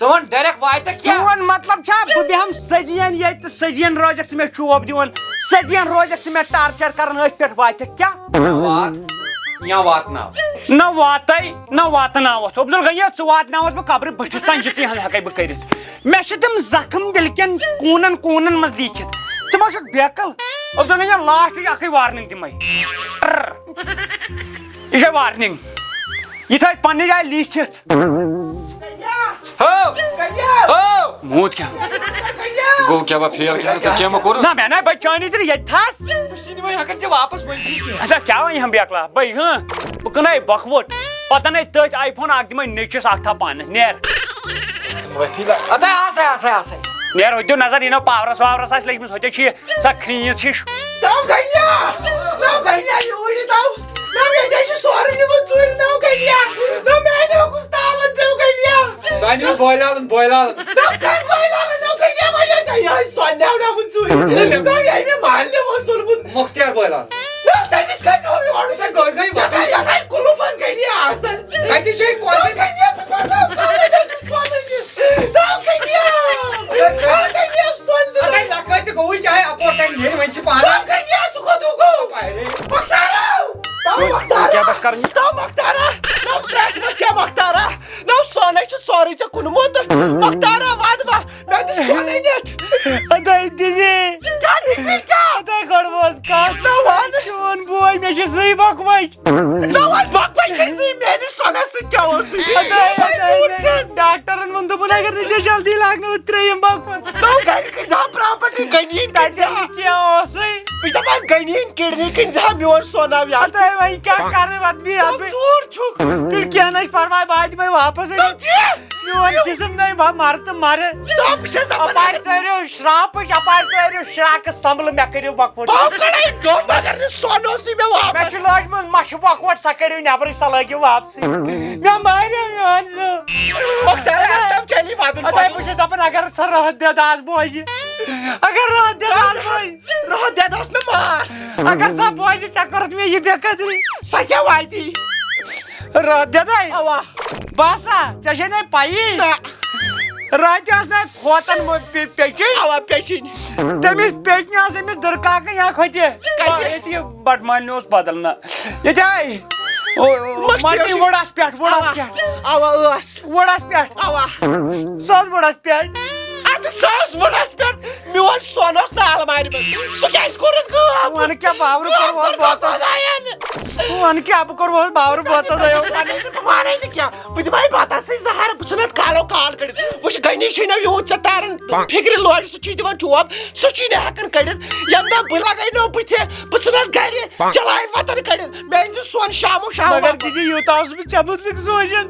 ژٕ ڈایریکٹ واتہِ کیٛاہ چون مطلب چھا بہٕ بیٚہم صدیَن ییٚتہِ تہٕ صدیَن روزکھ ژٕ مےٚ چوب دِوان صدیَن روزکھ ژٕ مےٚ ٹارچر کران أتھۍ پٮ۪ٹھ واتکھ کیٛاہ وات یا واتناو نہ واتے نہ واتناوتھ عبدل غنی ژٕ واتناوتھ بہٕ قبرٕ بٔٹھِس تانۍ یِژٕے ہن ہٮ۪کے بہٕ کٔرِتھ مےٚ چھِ تِم زخم دِلہِ کٮ۪ن کوٗنن کوٗنن منٛز لیٖکھِتھ ژٕ ما چھُکھ بیکل عبدل غنی لاسٹٕچ اکھٕے وارنِنٛگ دِمے یہِ چھے وارنِنٛگ یہِ تھٲے پننہِ جایہِ لیٖکھِتھ موٗد کیٛاہ گوٚو کیٛاہ بہٕ فیل کیٛاہ مہ کوٚر نہ مےٚ نَے بہٕ چٲنی تیٚلہِ ییٚتہِ تھَس بہٕ چھُسے وۄنۍ ہٮ۪کان ژےٚ واپس ؤنتھٕے کینٛہہ اچھا کیٛاہ وَنہِ ہم بیکلا بٔے بہٕ کٕنَے بۄکھوُٹ پتہٕ اَنے تٔتھۍ آی فون اکھ دِمے نیٚچِس اکھ تھاو پانس نیر اَدٕ آسے نیر ہوٚتہِ دِیِو نظر یہِ نو پاورس واورس آسہِ لٔجمٕژ ہوٚتہِ چھِ یہِ سۄ کھریٖژ ہِش سانہِ بٲلالن بٲلالن مختیار بٲلال کتہِ چھے لکٲژِ گوٚوُے چاہے اپور تانۍ نیرِ وۄنۍ چھِ پانہٕ کیٛاہ بس کران سونے سورُے ژےٚ کُنمُت مختارا ود ما مےٚ دِ سۄنٕے نِتھ اَدے دِدی اَدے گۄڈٕ بوز کتھ چون بوے مےٚ چھِ سُے بۄکوَچ بۄکوَچ چھے ژٕ میٲنِس سۄنس سۭتۍ کیٛاہ اوسُے ڈاکٹرن ووٚن دوٚپُن اگر نہٕ ژےٚ جلدی لاگنو ترٛیٚیِم بۄکوَٹ گرِ کٕنۍ زِ پراپرٹی غنیٖن کیٛاہ اوسُے بہٕ چھُس دپان غنیٖن کِڈنی کٕنۍ زِ میون سونا یاد اَدے وۄنۍ کیٛاہ کرٕ وۄنۍ ژوٗر چھُکھ تیٚلہِ کیٚنٛہہ نہٕ چھُ پرواے بہٕ دِمے واپس میون جسم نَے بہٕ مرٕ تہٕ مرٕ بہٕ چھَس دپان اپارِ ترٛٲیِو شراپٕچ اپارِ ترٛٲیِو شراکہٕ سمبلہٕ مےٚ کٔرِو بۄکوَٹ مگر نہٕ سۄن اوسُے مےٚ مےٚ واپس چھُ لٲجمٕژ مَچھِ بۄکوَٹ سۄ کٔڑِو نٮ۪برٕے سۄ لٲگِو واپسٕے مےٚ ماریو میون سُہ مختار چلی واتُن اَدے بہٕ چھُس دپان اگر سۄ رٲتھ دٮ۪د آز بوزِ اگر رٲتھ دٮ۪د آز بوزِ رۄہ دٮ۪د اوس مےٚ ماس اگر سۄ بوزِ ژےٚ کوٚرُتھ مےٚ یہِ بے قدری سۄ کیٛاہ واتی رٲتھ دٮ۪دے اوا باسا ژےٚ چھے نَے پَیی نہ راتہِ ٲس نَے کھوتن پیٚچِنۍ اوا پیچِنۍ تٔمِس پیٚچنہِ ٲس أمِس دٕرکاکٕنۍ اکھ ہوٚتہِ ییٚتہِ بٹہٕ مالنہِ اوس بدل نہ ییٚتہِ آے مٹی وُڑس پٮ۪ٹھ اوا ٲس وُڑس پٮ۪ٹھ اوا سۄ ٲس وُڑس پٮ۪ٹھ اَدٕ سۄ ٲس وُڑس پٮ۪ٹھ میون سۄن اوس نہٕ المارِ منٛز سُہ کیٛازِ کوٚرُتھ کٲم وَنہٕ کیٛاہ باورٕ کوٚروس وَنہٕ کیٛاہ بہٕ کوٚروس باورٕ بوژو دۄیو بہٕ مانے نہٕ کیٚنٛہہ بہٕ دِمے بتس سۭتۍ زہر بہٕ ژھٕنتھ کالو کال کٔڑِتھ وٕچھ غنی چھُے نہٕ یوٗت ژےٚ تاران فِکرِ لورِ سُہ چھُے دِوان چوب سُہ چھُے نہٕ ہٮ۪کان کٔڑِتھ ییٚمہِ دۄہ بہٕ لگے نو بٕتھِ بہٕ ژھٕنتھ گرِ چلاے وتن کٔڑِتھ مےٚ أنۍ زِ سۄن شامو شام مگر دیدی یوٗتاہ اوسُس بہٕ ژےٚ مُتلِق سونٛچان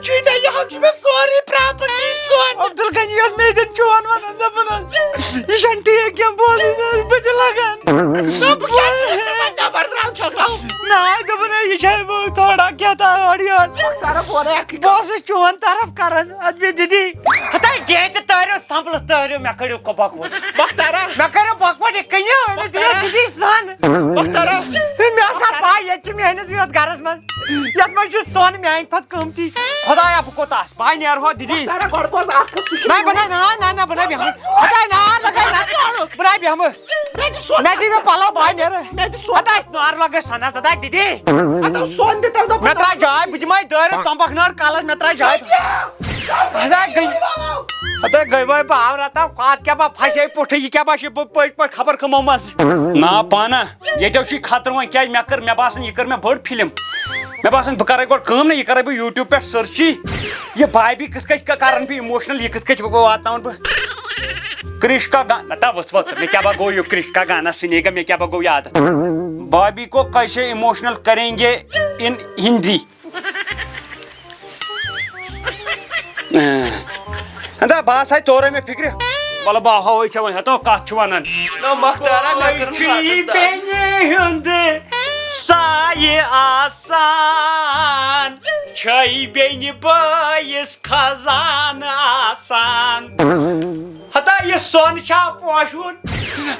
چھُے نہٕ یہِ چھُ مےٚ سورُے پراپرٹی سۄن عبدل غنی اوس مےٚ دِن چون وَنان دوٚپُن یہِ چھَنہٕ ٹھیٖک کیٚنٛہہ بوزٕنۍ بہٕ تہِ لگان نٮ۪بر درٛاو چھسو نہ دوٚپُن یہِ چھےٚ تھوڑا کینٛژھا اورٕ یورٕ بہٕ اوسُس چون طرف کران اَدٕ بیٚیہِ دیدی ہتاے گیٹہِ تٲرِو سمبلہٕ تٲرِو مےٚ کٔڑِو بۄکوَٹ مختارا مےٚ کٔرِو بۄکوَٹ یہِ کٕنِو أمِس دِیِو دیدی سۄن مختارا مےٚ ٲس پاے ییٚتہِ چھِ میٲنِس یتھ گرس منٛز یتھ منٛز چھُ سۄن میانہِ کھۄتہٕ قۭمتی خۄدایا بہٕ کوٚت آسہٕ بہٕ نیرٕ ہو دیدی گۄڈٕ بوز اکھ سُہ چھُ نہ بہٕ نہ بہٕ نَے بیٚہمہٕ ہتاے نار لگے بہٕ نَے بیٚہمہٕ مےٚ دِ مےٚ پلو بہٕ نیرٕ ہتاے نار لگے سۄنس ہتاے دیدی سۄن دِ تَمہِ دۄہ مےٚ ترٛایہِ جاے بہٕ دِمے دٲرِتھ تمبکھ نٲر کلس مےٚ ترٛایہِ جاے ہتاے گٔے وٲے پاور ہتا کتھ کیٛاہ بہٕ پھسے پُٹھٕ یہِ کیٛاہ بہٕ چھِ بہٕ پٔٹۍ پٲٹھۍ خبر کٕمو منٛز نا پانہ ییٚتیو چھُے خطرٕ وۄنۍ کیٛازِ مےٚ باسان یہِ کٔر مےٚ بٔڑ فِلم مےٚ باسان بہٕ کرے گۄڈٕ کٲم نا یہِ کرے بہٕ یوٗٹیوٗب پٮ۪ٹھ سٔرچٕے یہِ بھابی کِتھ کٔنۍ کران بہٕ اِموشنل یہِ کِتھ کٔنۍ واتناون بہٕ کرش کا گانا میں کیا گو یہ کرش کا گانا سنے گا میں کیا گو یاد بھابی کو کیسے ایموشنل کریں گے ان ہندی بس ہے ژورے مےٚ فِکرِ وَلہٕ بہٕ ہاوے ژےٚ وۄنۍ ہتو کتھ چھُ ونان بیٚنہِ ہُنٛد سایہِ آسان چھے بیٚنہِ بٲیِس خزانہٕ آسان ہتا یہِ سۄن چھا پوشوُن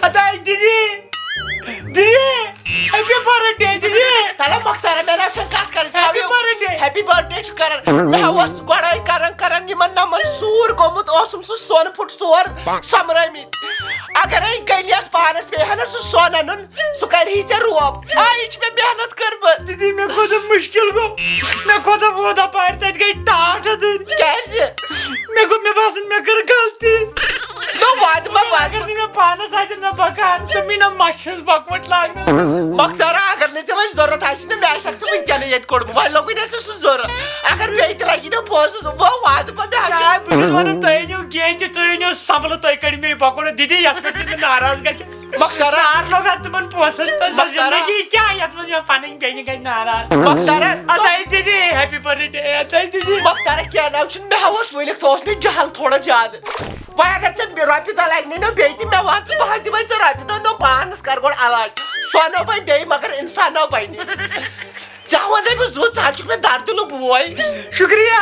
ہتا دیدی ہیپی برتھ ڈے دیدی تلا مختار مےٚ نہ چھِ کتھ کرٕنۍ happy birth day happy birth day چھُ کران مےٚ اوس گۄڈے کران یِمن اوسم سُہ سۄنہٕ پھُٹ ژور سۄمرٲمٕتۍ اگرے گٔلیس پانس پیٚیہِ ہا نہ سُہ سۄن اَنُن سُہ کرِہی ژےٚ روب یہِ چھِ مےٚ محنت کٔرمٕژ دیدی مےٚ کوٗتاہ مُشکِل گوٚو مےٚ کوٗتاہ ووت اپارِ تتہِ گٔے ٹاٹھ دٔرۍ کیٛازِ مےٚ باسان مےٚ کٔر غلطی نو وادٕ ما اگر وادٕ نہٕ مےٚ پانس آسہِ نہ بکار تہٕ مےٚ نہ مچھ ہٕنٛز بکوٹ لاگنہٕ مۄختارا اگر نہٕ ژےٚ وۄنۍ ضروٗرت آسہِ نہ مےٚ آسہِ ژٕ وٕنکیٚنٕے ییٚتہِ کوٚڑمُت وۄنۍ لوگُے نہ ژےٚ سُہ ضروٗرت اگر بیٚیہِ تہِ لگی نہ پونٛسہٕ وۄنۍ وادٕ ما مےٚ چاے بہٕ چھُس ونان تُہۍ أنِو کینٛہہ تہِ تُہۍ أنِو سمبلہٕ تُہۍ کٔڑِو مےٚ یہِ بکوٹ دیدی یتھ پٮ۪ٹھ چھِ مےٚ ناراض گژھِ مۄختارا نار لوگان تِمن پونٛسن تہٕ زندگی کیٛاہ یتھ منٛز مےٚ پنٕنۍ بیٚنہِ گژھِ ناراض مۄختارا ادے دیدی ہیپی برتھ ڈے ادے دیدی مۄختارا کیٚنٛہہ نہ چھُنہٕ مےٚ ہاوُس ؤلِتھ تھوٚوُس مےٚ جہل تھوڑا زیادٕ وۄنۍ اگر ژےٚ رۄپیہِ دہ لگنٕے نہ بیٚیہِ تہِ مےٚ وَن ژٕ بہٕ دِمے ژےٚ رۄپیہِ دہ نو پانس کر گۄڈٕ علاج سۄنو بنہِ بیٚیہِ مگر انسانو بنہِ ژےٚ وَنَے بہٕ زُ ژٕ چھُکھ مےٚ دردِلُک بوے شُکریہ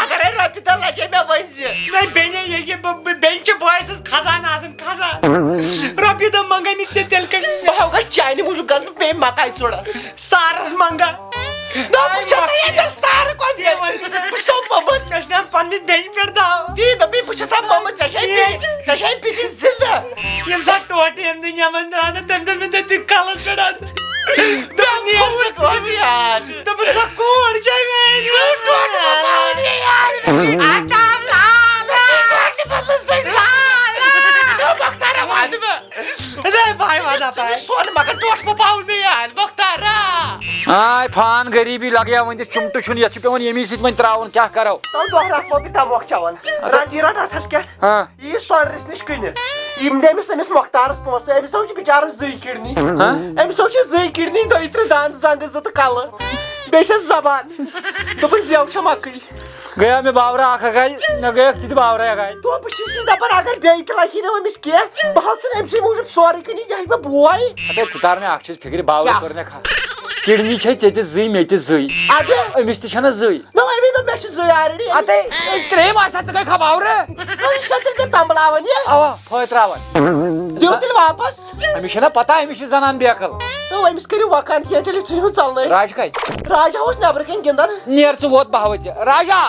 اگرے رۄپیہِ دہ لجے مےٚ ؤنۍ زِ نہ بیٚنہِ ییٚکیٛاہ بیٚنہِ چھِ بٲے سٕنٛز کھسان آسان کھسان رۄپیہِ دہ منٛگے نہٕ ژےٚ تیٚلہِ کٔڑ بہٕ گژھِ چانہِ موٗجوٗب گژھٕ بہٕ بیٚیہِ مکاے ژوٚڑس سارس منٛگا نہ بہٕ چھَس نہٕ ییٚتٮ۪ن سارٕ کھۄتہٕ بہٕ چھُسو موٚمُت ژےٚ چھُنا پننہِ بیٚنہِ پٮ۪ٹھ داو تی دوٚپُے بہٕ چھَسا موٚمُت ژےٚ چھے پِکِس زِندٕ ییٚمہِ ساتہٕ ٹوٹہٕ ییٚمہِ دۄہ نٮ۪من درٛاو نہ تٔمۍ دوٚپ مےٚ تٔتھی کلس پٮ۪ٹھ دوٚپُن سۄ کوٗر چھے سۄن مگر ٹوٹھ مہ پاوُن مےٚ یاد مۄختارا آے فان غریٖبی لگیا وۄنۍ دِ چُمٹہٕ چھُنہٕ یتھ چھُ پیوان ییٚمی سۭتۍ وۄنۍ تراوُن کیاہ کرو دۄہ راتھ موقعہٕ تموکھ چٮ۪وان رَنجی رٹ اتھس کیٛاہ ہاں یہِ سۄنرِس نِش کٕنِتھ یِم دِ أمِس مۄختارس پونٛسہٕ أمِس ہو چھِ بِچارس زٕے کِڈنی أمِس ہو چھِ زٕے کِڈنی 2-3 دانہٕ زنٛگہٕ 2 تہٕ کلہٕ بیٚیہِ چھس زبان دوٚپُن زٮ۪و چھےٚ مۄکٕے گیا مےٚ باورا اکھ اگاے مےٚ گٔیکھ ژٕ تہِ باورے اگاے تو بہٕ چھُس یہِ دپان اگر بیٚیہِ تہِ لگی نہٕ أمِس کینٛہہ بہٕ ہاو ژٕ أمۍ سٕے موٗجوٗب سورُے کٕنِتھ یہِ چھُ مےٚ بوے اَدے ژٕ تار مےٚ اکھ چیٖز فِکرِ باورٕ کٔر مےٚ کِڈنی چھے ژےٚ تہِ زٕے مےٚ تہِ زٕے اَدٕ أمِس تہِ چھَنہ زٕے نہ أمی دوٚپ مےٚ چھِ زٕے آلریڈی اَدے ترٛیٚیِم آسہِ ہا ژٕ گٔے کھا باورٕ یہِ چھا تیٚلہِ مےٚ تمبلاوان یہِ اوا فٲیدٕ تراوان دِیِو تیٚلہِ واپس أمِس چھَنہ پتہ أمِس چھِ زنان بیکٕل تو أمِس کٔرِو وۄکھان کینٛہہ تیٚلہِ ژھٕنۍہوٗن ژلنٲیِتھ راج کَتہِ راجا اوس نٮ۪برٕ کَنۍ گِنٛدان نیر ژٕ ووت بہٕ ہاوے ژےٚ راجا